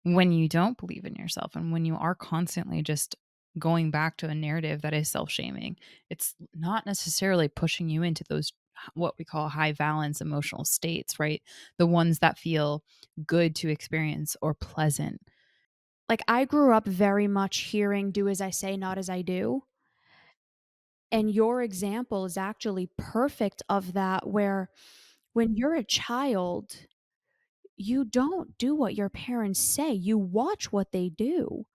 when you don't believe in yourself and when you are constantly just going back to a narrative that is self-shaming, it's not necessarily pushing you into those what we call high valence emotional states, right? The ones that feel good to experience or pleasant. Like, I grew up very much hearing, "Do as I say, not as I do." And your example is actually perfect of that, where when you're a child, you don't do what your parents say, you watch what they do.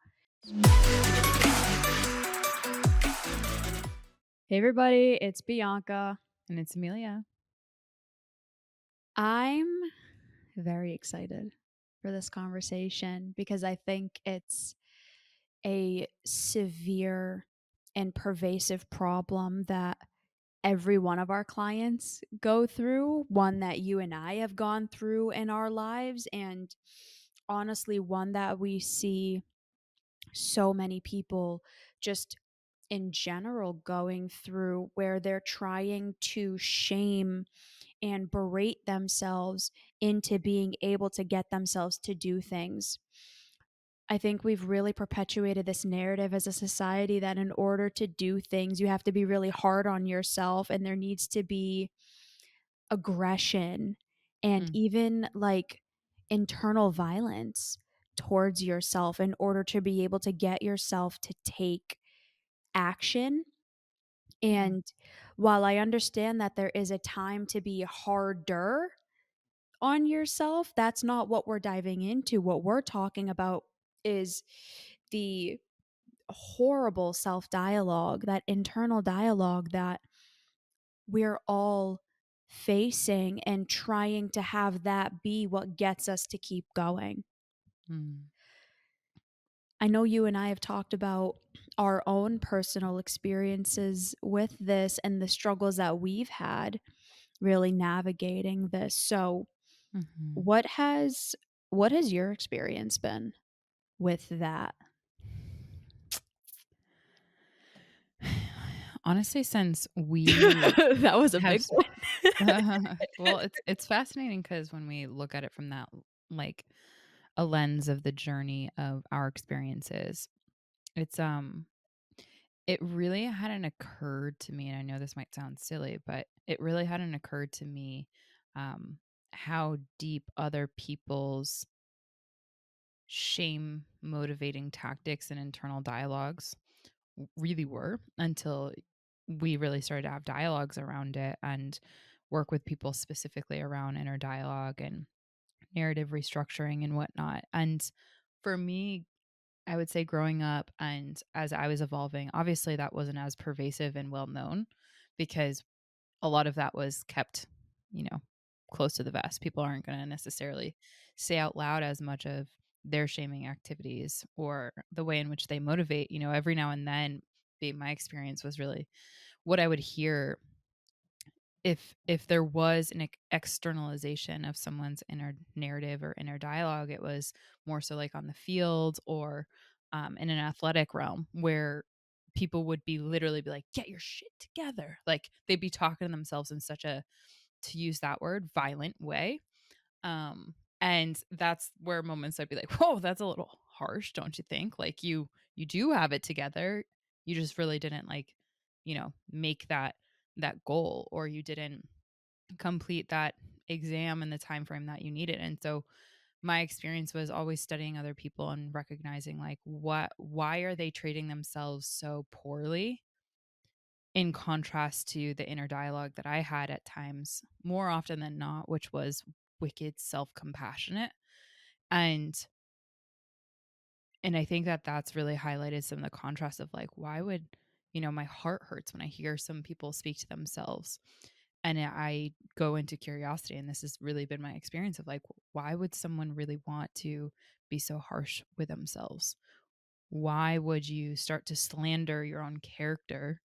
Hey everybody, it's Bianca. And it's Amelia. I'm very excited for this conversation because I think it's a severe and pervasive problem that every one of our clients go through, one that you and I have gone through in our lives, and honestly, one that we see so many people just in general going through, where they're trying to shame and berate themselves into being able to get themselves to do things. I think we've really perpetuated this narrative as a society that in order to do things, you have to be really hard on yourself, and there needs to be aggression and Mm, even like internal violence towards yourself in order to be able to get yourself to take action. mm, And while I understand that there is a time to be harder on yourself, that's not what we're diving into. What we're talking about is the horrible self dialogue, that internal dialogue that we're all facing, and trying to have that be what gets us to keep going. mm, I know you and I have talked about our own personal experiences with this and the struggles that we've had really navigating this. So, mhm. what has what has your experience been with that? Honestly, since we That was a have big one. well, it's fascinating because when we look at it from that like a lens of the journey of our experiences, it's it really hadn't occurred to me, and I know this might sound silly, but it really hadn't occurred to me um how deep other people's shame motivating tactics and internal dialogues really were until we really started to have dialogues around it and work with people specifically around inner dialogue and narrative restructuring and whatnot. And for me, I would say growing up and as I was evolving, obviously that wasn't as pervasive and well known because a lot of that was kept, you know, close to the vest. People aren't going to necessarily say out loud as much of their shaming activities or the way in which they motivate. Every now and then, my experience was really what I would hear if there was an externalization of someone's inner narrative or inner dialogue. It was more so like on the field or in an athletic realm where people would be literally be like, get your shit together. Like they'd be talking to themselves in such a, to use that word, violent way. And that's where moments I'd be like, whoa, that's a little harsh, don't you think? Like you do have it together. You just really didn't like, make that goal, or you didn't complete that exam in the time frame that you needed. And so my experience was always studying other people and recognizing like why are they treating themselves so poorly in contrast to the inner dialogue that I had at times more often than not, which was wicked self-compassionate. And and I think that that's really highlighted some of the contrast of like, why would, my heart hurts when I hear some people speak to themselves. And I go into curiosity, and this has really been my experience of like, why would someone really want to be so harsh with themselves? Why would you start to slander your own character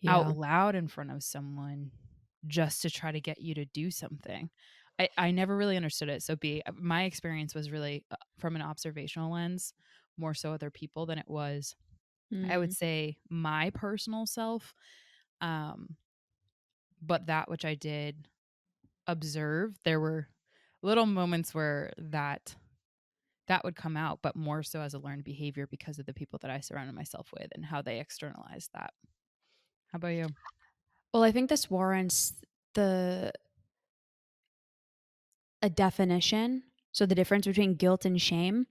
out Yeah. loud in front of someone just to try to get you to do something? I never really understood it. So my experience was really from an observational lens, more so other people than it was, I would Mm. say, my personal self. Um, but that which I did observe, there were little moments where that that would come out, but more so as a learned behavior because of the people that I surrounded myself with and how they externalized that. How about you? Well, I think this warrants the a definition. So the difference between guilt and shame.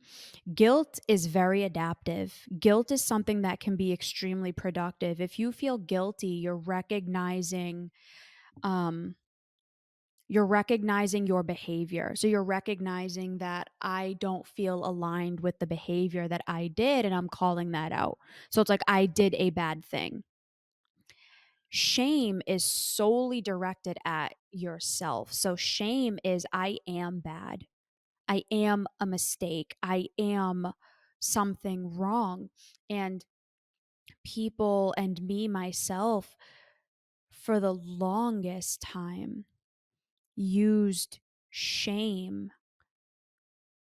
Guilt is very adaptive. Guilt is something that can be extremely productive. If you feel guilty, um you're recognizing your behavior. So you're recognizing that I don't feel aligned with the behavior that I did and I'm calling that out. So it's like I did a bad thing. Shame is solely directed at yourself. So shame is I am bad. I am a mistake. I am something wrong. And people and me myself for the longest time used shame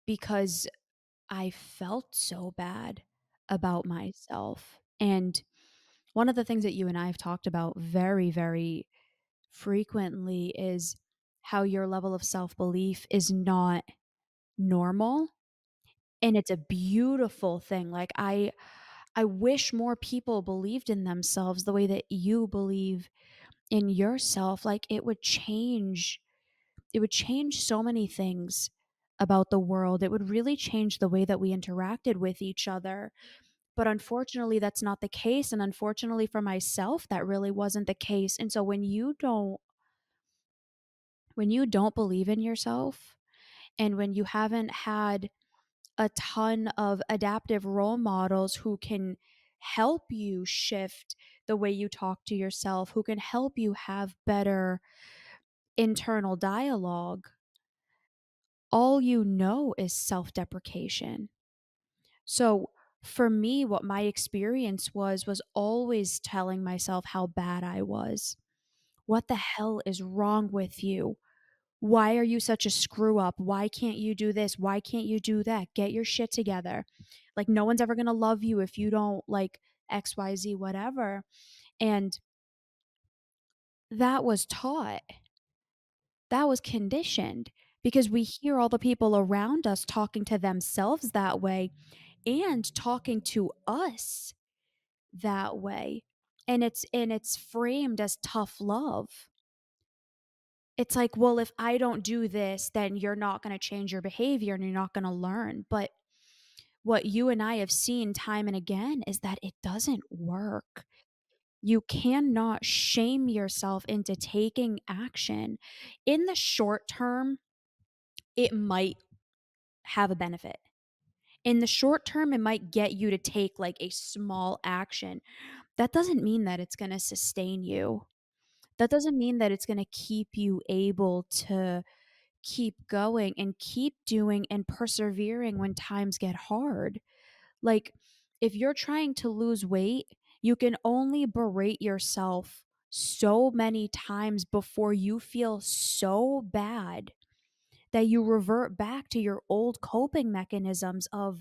because I felt so bad about myself. And one of the things that you and I have talked about very, very frequently is how your level of self belief is not normal. And it's a beautiful thing. Like, I wish more people believed in themselves the way that you believe in yourself. Like, it would change so many things about the world. It would really change the way that we interacted with each other. But unfortunately, that's not the case, and unfortunately for myself, that really wasn't the case. And so when you don't believe in yourself, and when you haven't had a ton of adaptive role models who can help you shift the way you talk to yourself, who can help you have better internal dialogue, all you know is self-deprecation. So for me, what my experience was always telling myself how bad I was. What the hell is wrong with you? Why are you such a screw up? Why can't you do this? Why can't you do that? Get your shit together. Like, no one's ever going to love you if you don't like XYZ, whatever. And that was taught, that was conditioned because we hear all the people around us talking to themselves that way and talking to us that way. And it's framed as tough love. It's like, well, if I don't do this, then you're not going to change your behavior and you're not going to learn. But what you and I have seen time and again is that it doesn't work. You cannot shame yourself into taking action. In the short term, it might have a benefit. In the short term, it might get you to take like a small action. That doesn't mean that it's going to sustain you. That doesn't mean that it's going to keep you able to keep going and keep doing and persevering when times get hard. Like, if you're trying to lose weight, you can only berate yourself so many times before you feel so bad that you revert back to your old coping mechanisms of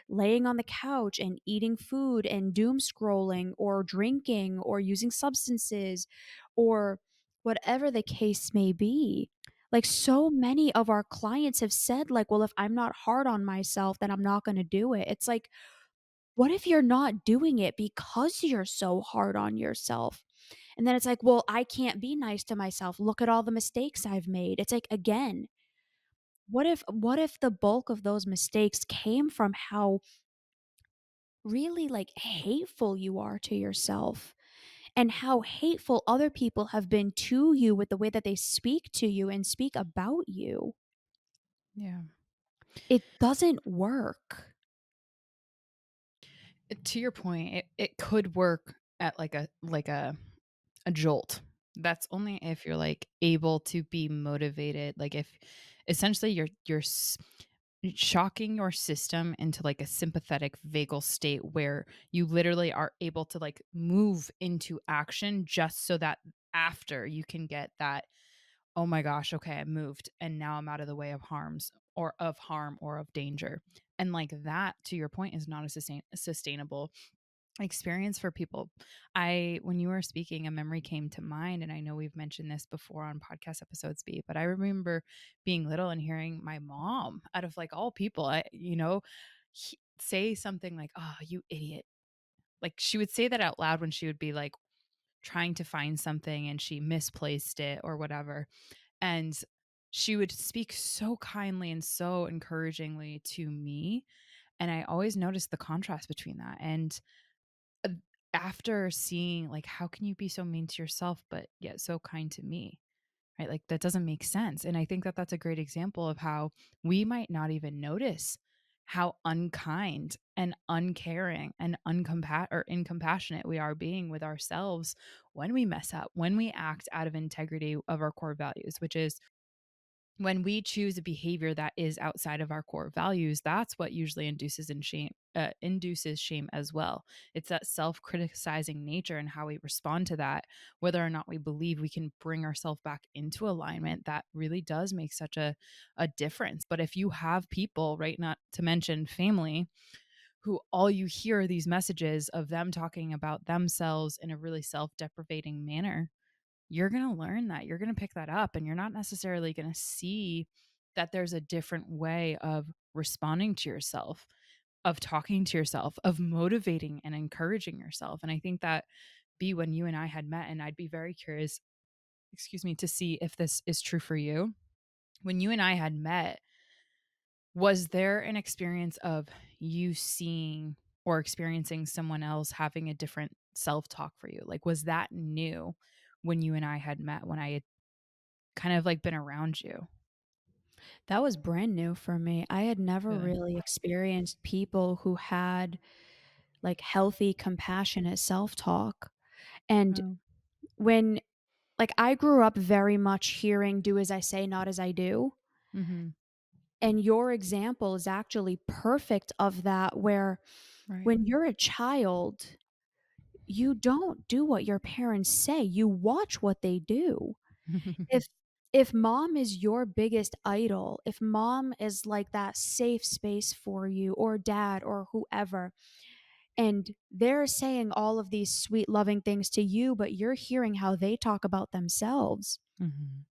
laying on the couch and eating food and doom scrolling or drinking or using substances or whatever the case may be. Like, so many of our clients have said like, well, if I'm not hard on myself, then I'm not going to do it. It's like, what if you're not doing it because you're so hard on yourself? And then it's like, well, I can't be nice to myself. Look at all the mistakes I've made. It's like, again, what if the bulk of those mistakes came from how really like hateful you are to yourself and how hateful other people have been to you with the way that they speak to you and speak about you? Yeah. It doesn't work. To your point, it could work at like a jolt. That's only if you're like able to be motivated. Like if essentially you're shocking your system into like a sympathetic vagal state where you literally are able to like move into action just so that after you can get that, oh my gosh, okay, I moved and now I'm out of the way of harm or of danger. And like that, to your point, is not a sustainable experience for people. I When you were speaking, a memory came to mind, and I know we've mentioned this before on podcast episodes B, but I remember being little and hearing my mom, out of like all people, say something like, "Oh, you idiot." Like she would say that out loud when she would be like trying to find something and she misplaced it or whatever. And she would speak so kindly and so encouragingly to me. And I always noticed the contrast between that. And uh, after seeing, like, how can you be so mean to yourself, but yet so kind to me? Right? Like, that doesn't make sense. And I think that that's a great example of how we might not even notice how unkind and uncaring and incompassionate we are being with ourselves when we mess up, when we act out of integrity of our core values, which is when we choose a behavior that is outside of our core values. That's what usually induces shame as well. It's that self-criticizing nature and how we respond to that, whether or not we believe we can bring ourselves back into alignment. That really does make such a difference. But if you have people, right, not to mention family, who all you hear are these messages of them talking about themselves in a really self-deprecating manner, you're going to learn that. You're going to pick that up, and you're not necessarily going to see that there's a different way of responding to yourself, of talking to yourself, of motivating and encouraging yourself. And I think that be when you and I had met, and I'd be very curious, excuse me, to see if this is true for you. When you and I had met, was there an experience of you seeing or experiencing someone else having a different self-talk for you? Like, was that new when you and I had met, when I had kind of like been around you? That was brand new for me. I had never Really? really experienced people who had, like, healthy, compassionate self-talk, and Oh. when like, I grew up very much hearing, "Do as I say, not as I do," Mhm. and your example is actually perfect of that, where Right. when you're a child, you don't do what your parents say, you watch what they do. If if mom is your biggest idol, if mom is like that safe space for you, or dad or whoever, and they're saying all of these sweet loving things to you, but you're hearing how they talk about themselves, Mhm.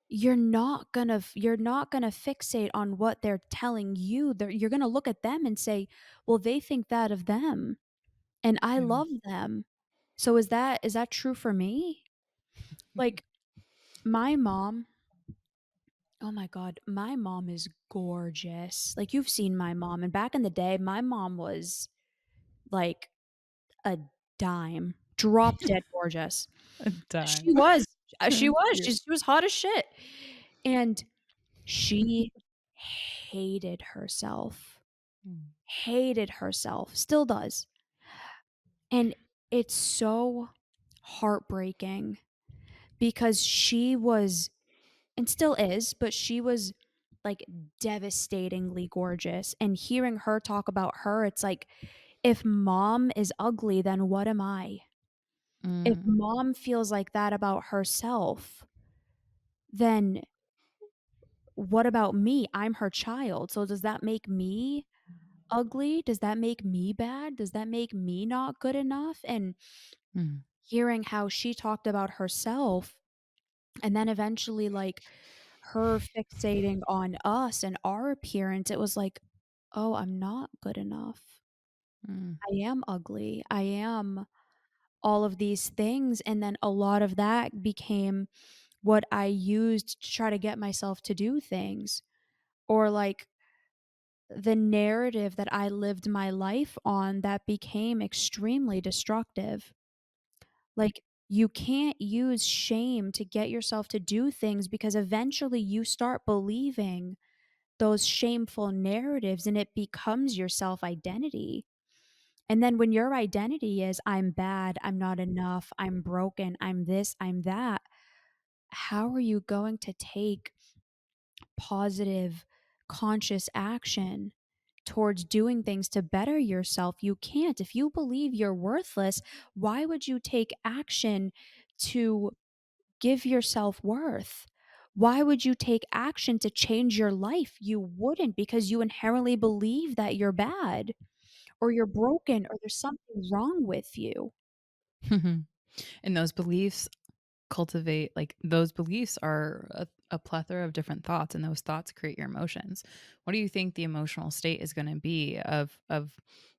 you're not gonna fixate on what they're telling you. You're gonna look at them and say, "Well, they think that of them, and I Yeah. love them. So is that true for me?" Like, my mom, oh my god, my mom is gorgeous. Like, you've seen my mom, and back in the day, my mom was, like, a dime, drop dead gorgeous. A She dime. was, she That's was, cute. she was hot as shit, and she hated herself, Mm. hated herself, still does, and it's so heartbreaking because she was, and still is, but she was, like, devastatingly gorgeous, and hearing her talk about her, it's like, if mom is ugly, then what am I? If Mm. mom feels like that about herself, then what about me? I'm her child, so does that make me ugly? Does that make me bad? Does that make me not good enough? And Mm. hearing how she talked about herself, and then eventually, like, her fixating on us and our appearance, it was like, "Oh, I'm not good enough. Mm. I am ugly. I am all of these things," and then a lot of that became what I used to try to get myself to do things, or, like, the narrative that I lived my life on that became extremely destructive. Like, you can't use shame to get yourself to do things, because eventually you start believing those shameful narratives and it becomes your self identity. And then when your identity is, "I'm bad, I'm not enough, I'm broken, I'm this, I'm that," how are you going to take positive, conscious action towards doing things to better yourself? You can't. If you believe you're worthless, why would you take action to give yourself worth? Why would you take action to change your life? You wouldn't, because you inherently believe that you're bad. or you're broken or there's something wrong with you. And those beliefs cultivate like those beliefs are a plethora of different thoughts, and those thoughts create your emotions. What do you think the emotional state is going to be of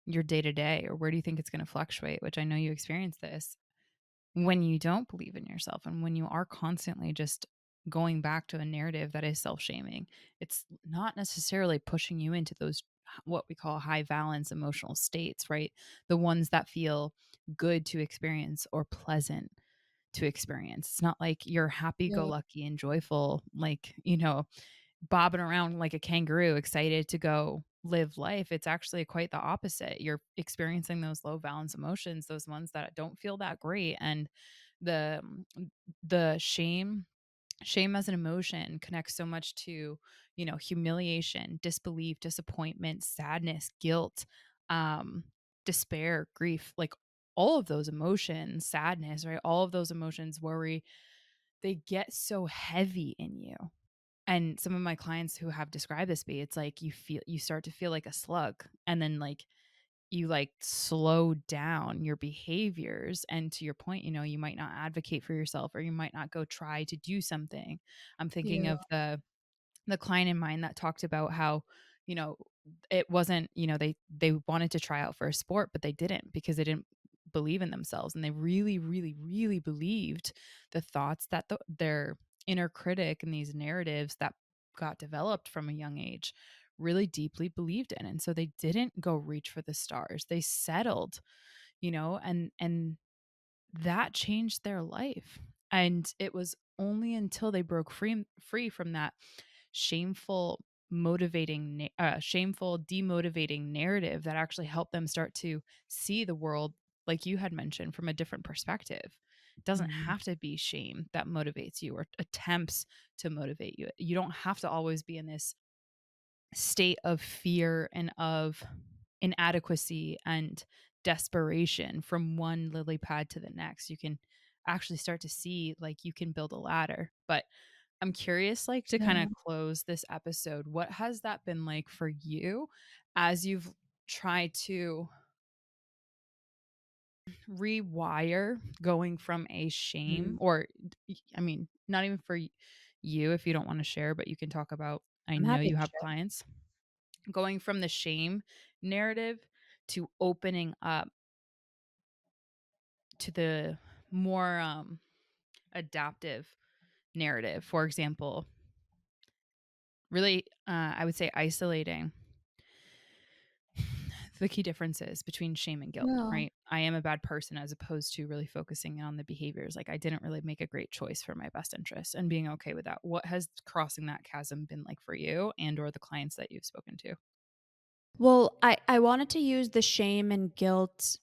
your day to day, or where do you think it's going to fluctuate? Which I know you experience this when you don't believe in yourself and when you are constantly just going back to a narrative that is self-shaming. It's not necessarily pushing you into those what we call high valence emotional states, right? The ones that feel good to experience or pleasant to experience. It's not like you're happy go Yeah. lucky and joyful, like, bobbing around like a kangaroo, excited to go live life. It's actually quite the opposite. You're experiencing those low valence emotions, those ones that don't feel that great. And the the shame as an emotion connects so much to, humiliation, disbelief, disappointment, sadness, guilt, um, despair, grief, like all of those emotions, sadness, right? All of those emotions, worry, they get so heavy in you. And some of my clients who have described this be, it's like you start to feel like a slug, and then like you like slow down your behaviors, and to your point, you might not advocate for yourself, or you might not go try to do something. I'm thinking Yeah. of the client in mind that talked about how, you know, it wasn't, they wanted to try out for a sport, but they didn't because they didn't believe in themselves, and they really, really, really believed the thoughts that their inner critic and these narratives that got developed from a young age really deeply believed in. And so they didn't go reach for the stars. They settled, and that changed their life. And it was only until they broke free from that shameful shameful demotivating narrative that actually helped them start to see the world, like you had mentioned, from a different perspective. It doesn't Mhm. have to be shame that motivates you or attempts to motivate you. You don't have to always be in this state of fear and of inadequacy and desperation from one lily pad to the next. You can actually start to see like you can build a ladder. But I'm curious, like, to kind Yeah. of close this episode, what has that been like for you as you've tried to rewire going from a shame, Mhm. or I mean, not even for you if you don't want to share, but you can talk about, I I'm know happy you to have share. clients going from the shame narrative to opening up to the more adaptive narrative. For example, really, I would say isolating the key differences between shame and guilt, Yeah. right? I am a bad person as opposed to really focusing on the behaviors. Like I didn't really make a great choice for my best interest and being okay with that. What has crossing that chasm been like for you and or the clients that you've spoken to? Well, I wanted to use the shame and guilt,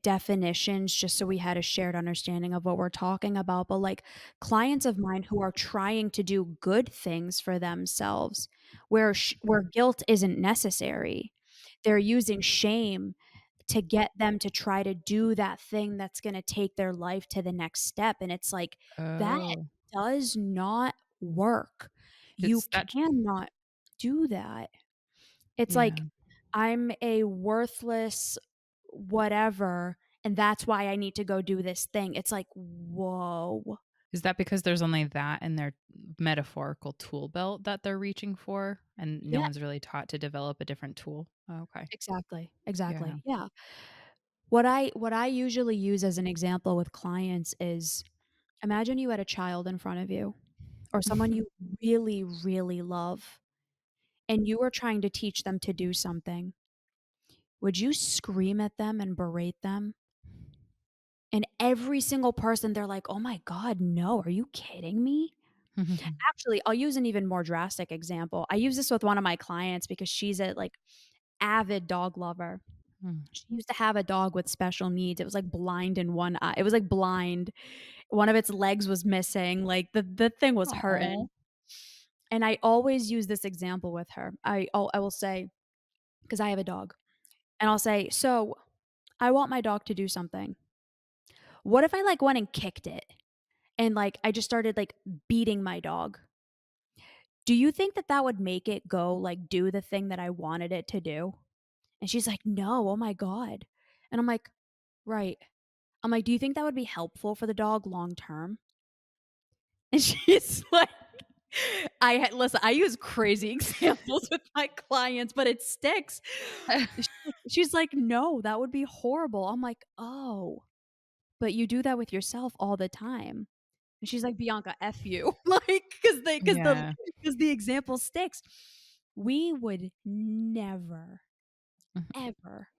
definitions just so we had a shared understanding of what we're talking about, but, like, clients of mine who are trying to do good things for themselves, where guilt isn't necessary. They're using shame to get them to try to do that thing that's gonna take their life to the next step, and it's like, that Oh, does not work. You it's that. cannot do that. It's Yeah. like, I'm a worthless whatever, and that's why I need to go do this thing. It's like, "Whoa." Is that because there's only that in their metaphorical tool belt that they're reaching for, and no Yeah, one's really taught to develop a different tool? Oh, okay. exactly, Yeah. exactly, yeah. What I usually use as an example with clients is, imagine you had a child in front of you or someone you really, really love, and you are trying to teach them to do something. Would you scream at them and berate them? And every single person, they're like, "Oh my god, no, are you kidding me?" Actually, I'll use an even more drastic example. I use this with one of my clients because she's a, like, avid dog lover. Mm. She used to have a dog with special needs. It was, like, blind in one eye. It was, like, blind. One of its legs was missing, like, the thing was Aw. hurting. And I always use this example with her. I will say, because I have a dog, and I'll say, "So, I want my dog to do something. What if I, like, went and kicked it? And, like, I just started, like, beating my dog. Do you think that that would make it go, like, do the thing that I wanted it to do?" And she's like, "No, oh my god." And I'm like, "Right." I'm like, "Do you think that would be helpful for the dog long term?" And she's like, listen, I use crazy examples with my clients, but it sticks. She's like, "No, that would be horrible." I'm like, "Oh, but you do that with yourself all the time." And she's like, "Bianca, F you." Like, Yeah. because the example sticks. We would never, Mhm, ever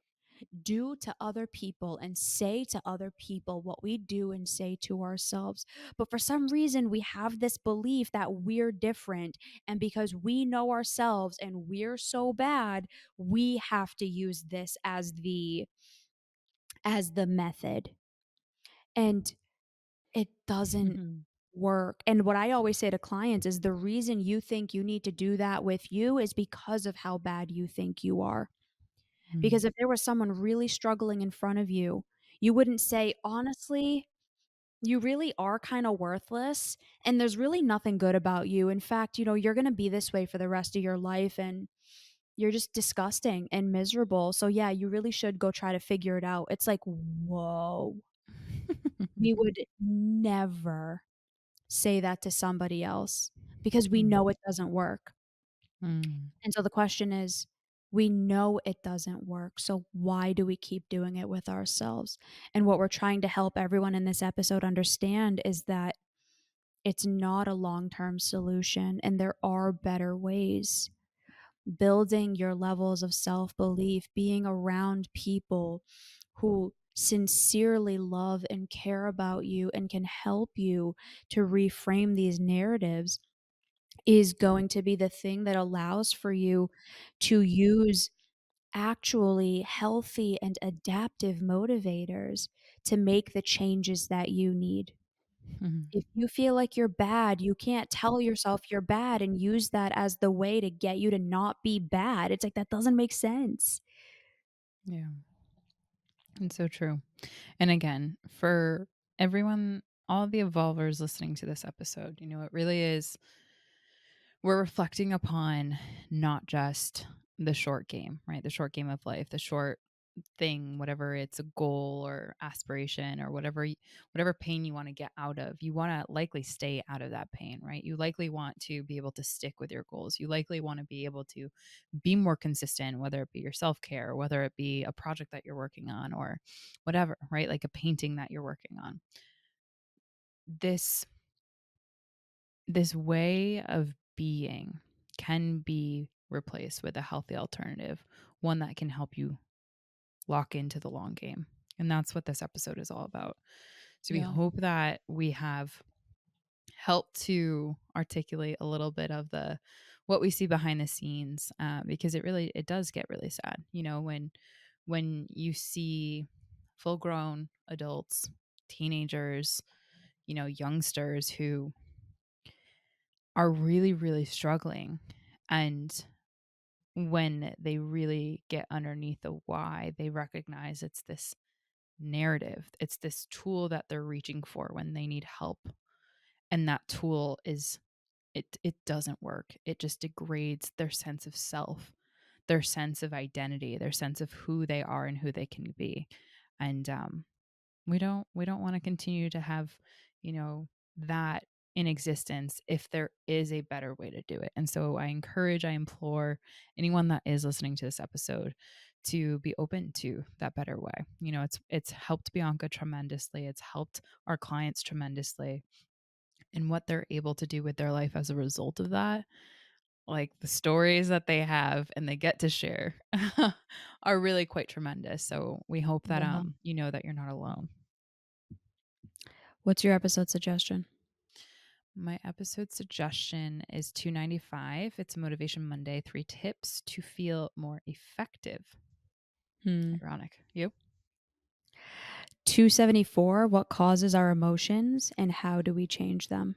do to other people and say to other people what we do and say to ourselves. But for some reason, we have this belief that we're different. And because we know ourselves and we're so bad, we have to use this as the method. And it doesn't mhm, work. And what I always say to clients is the reason you think you need to do that with you is because of how bad you think you are. mhm, Because if there was someone really struggling in front of you, you wouldn't say, "Honestly, you really are kinda worthless, and there's really nothing good about you. In fact, you're gonna be this way for the rest of your life, and you're just disgusting and miserable. So, yeah, you really should go try to figure it out." It's like, "Whoa." We would never say that to somebody else because we mm, know it doesn't work. mm, And so the question is, we know it doesn't work. So why do we keep doing it with ourselves? And what we're trying to help everyone in this episode understand is that it's not a long term solution and there are better ways. Building your levels of self belief, being around people who sincerely love and care about you and can help you to reframe these narratives is going to be the thing that allows for you to use actually healthy and adaptive motivators to make the changes that you need. mhm. If you feel like you're bad, you can't tell yourself you're bad and use that as the way to get you to not be bad. It's like that doesn't make sense. Yeah, it's so true. And again, for everyone, all the evolvers listening to this episode, it really is, we're reflecting upon not just the short game, right? The short game of life, the short thing, whatever it's a goal or aspiration or whatever pain you want to get out of. You want to likely stay out of that pain, right? You likely want to be able to stick with your goals. You likely want to be able to be more consistent, whether it be your self-care, whether it be a project that you're working on or whatever, right? Like a painting that you're working on. This way of being can be replaced with a healthy alternative, one that can help you lock into the long game. And that's what this episode is all about. So we Yeah. hope that we have helped to articulate a little bit of the what we see behind the scenes, because it does get really sad. When you see full grown adults, teenagers, youngsters who are really really struggling, and when they really get underneath the why, they recognize it's this narrative. It's this tool that they're reaching for when they need help. And that tool it doesn't work. It just degrades their sense of self, their sense of identity, their sense of who they are and who they can be. And we don't want to continue to have, that in existence if there is a better way to do it. And so I implore anyone that is listening to this episode to be open to that better way. It's helped Bianca tremendously. It's helped our clients tremendously, and what they're able to do with their life as a result of that, like the stories that they have and they get to share are really quite tremendous. So we hope that Yeah. you know that you're not alone. What's your episode suggestion? My episode suggestion is 295. It's Motivation Monday, 3 tips to feel more effective. Hmm. Ironic. You? 274, what causes our emotions and how do we change them?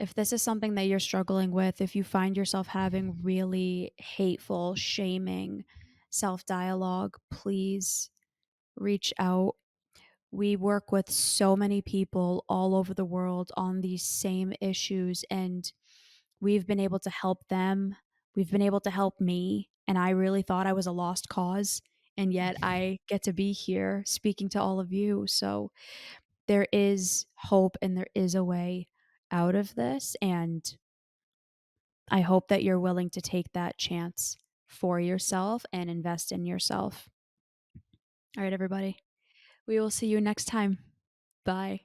If this is something that you're struggling with, if you find yourself having really hateful, shaming self dialogue, please reach out. We work with so many people all over the world on these same issues, and we've been able to help them. We've been able to help me. and I really thought I was a lost cause, and yet I get to be here speaking to all of you. So there is hope and there is a way out of this, and I hope that you're willing to take that chance for yourself and invest in yourself. All right, everybody. We will see you next time. Bye.